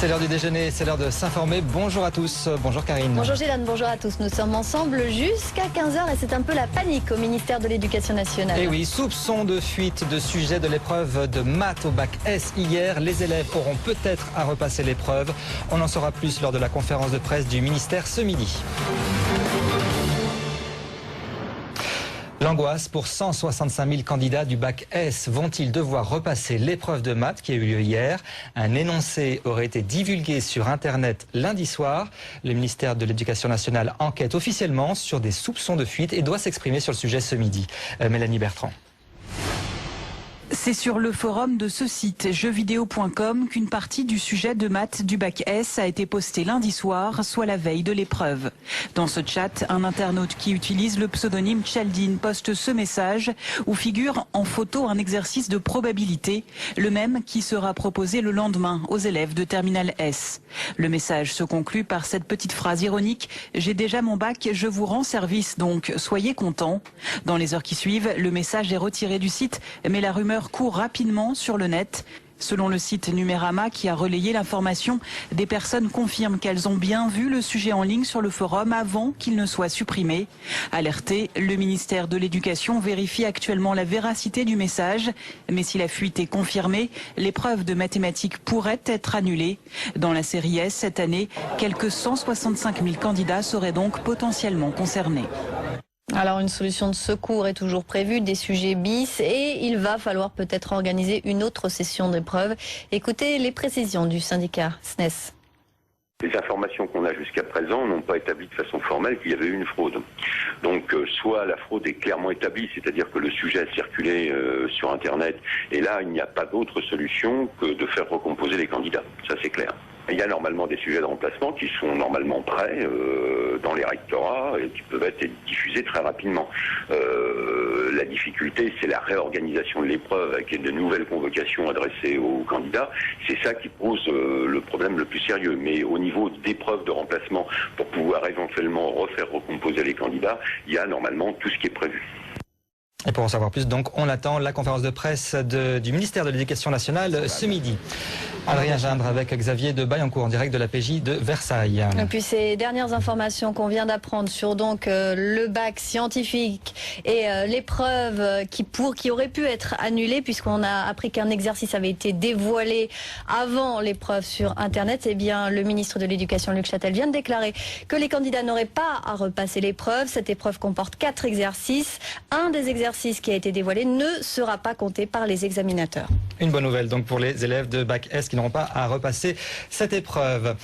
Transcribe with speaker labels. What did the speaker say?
Speaker 1: C'est l'heure du déjeuner, c'est l'heure de s'informer. Bonjour à tous, bonjour Karine.
Speaker 2: Bonjour Gilane, bonjour à tous. Nous sommes ensemble jusqu'à 15h et c'est un peu la panique au ministère de l'Éducation nationale.
Speaker 1: Et oui, soupçon de fuite de sujet de l'épreuve de maths au bac S hier. Les élèves auront peut-être à repasser l'épreuve. On en saura plus lors de la conférence de presse du ministère ce midi. L'angoisse pour 165 000 candidats du bac S. Vont-ils devoir repasser l'épreuve de maths qui a eu lieu hier? Un énoncé aurait été divulgué sur Internet lundi soir. Le ministère de l'Éducation nationale enquête officiellement sur des soupçons de fuite et doit s'exprimer sur le sujet ce midi. Mélanie Bertrand.
Speaker 3: C'est sur le forum de ce site jeuxvideo.com qu'une partie du sujet de maths du bac S a été postée lundi soir, soit la veille de l'épreuve. Dans ce chat, un internaute qui utilise le pseudonyme Chaldine poste ce message où figure en photo un exercice de probabilité, le même qui sera proposé le lendemain aux élèves de terminale S. Le message se conclut par cette petite phrase ironique « J'ai déjà mon bac, je vous rends service donc, soyez contents ». Dans les heures qui suivent, le message est retiré du site, mais la rumeur court rapidement sur le net. Selon le site Numérama qui a relayé l'information, des personnes confirment qu'elles ont bien vu le sujet en ligne sur le forum avant qu'il ne soit supprimé. Alerté, le ministère de l'Éducation vérifie actuellement la véracité du message. Mais si la fuite est confirmée, l'épreuve de mathématiques pourrait être annulée. Dans la série S cette année, quelques 165 000 candidats seraient donc potentiellement concernés.
Speaker 2: Alors une solution de secours est toujours prévue, des sujets bis et il va falloir peut-être organiser une autre session d'épreuve. Écoutez les précisions du syndicat SNES.
Speaker 4: Les informations qu'on a jusqu'à présent n'ont pas établi de façon formelle qu'il y avait eu une fraude. Donc soit la fraude est clairement établie, c'est-à-dire que le sujet a circulé sur Internet et là il n'y a pas d'autre solution que de faire recomposer les candidats, ça c'est clair. Il y a normalement des sujets de remplacement qui sont normalement prêts dans les rectorats et qui peuvent être diffusés très rapidement. La difficulté, c'est la réorganisation de l'épreuve avec de nouvelles convocations adressées aux candidats. C'est ça qui pose le problème le plus sérieux. Mais au niveau d'épreuves de remplacement, pour pouvoir éventuellement refaire recomposer les candidats, il y a normalement tout ce qui est prévu.
Speaker 1: Et pour en savoir plus, donc, on attend la conférence de presse du ministère de l'Éducation nationale ce midi. Adrien Gindre avec Xavier de Bayancourt en direct de la PJ de Versailles.
Speaker 2: Et puis ces dernières informations qu'on vient d'apprendre sur donc le bac scientifique et l'épreuve qui aurait pu être annulée puisqu'on a appris qu'un exercice avait été dévoilé avant l'épreuve sur Internet. Eh bien, le ministre de l'Éducation Luc Châtel vient de déclarer que les candidats n'auraient pas à repasser l'épreuve. Cette épreuve comporte 4 exercices. Un des exercices qui a été dévoilé ne sera pas compté par les examinateurs.
Speaker 1: Une bonne nouvelle donc pour les élèves de bac S qui n'auront pas à repasser cette épreuve.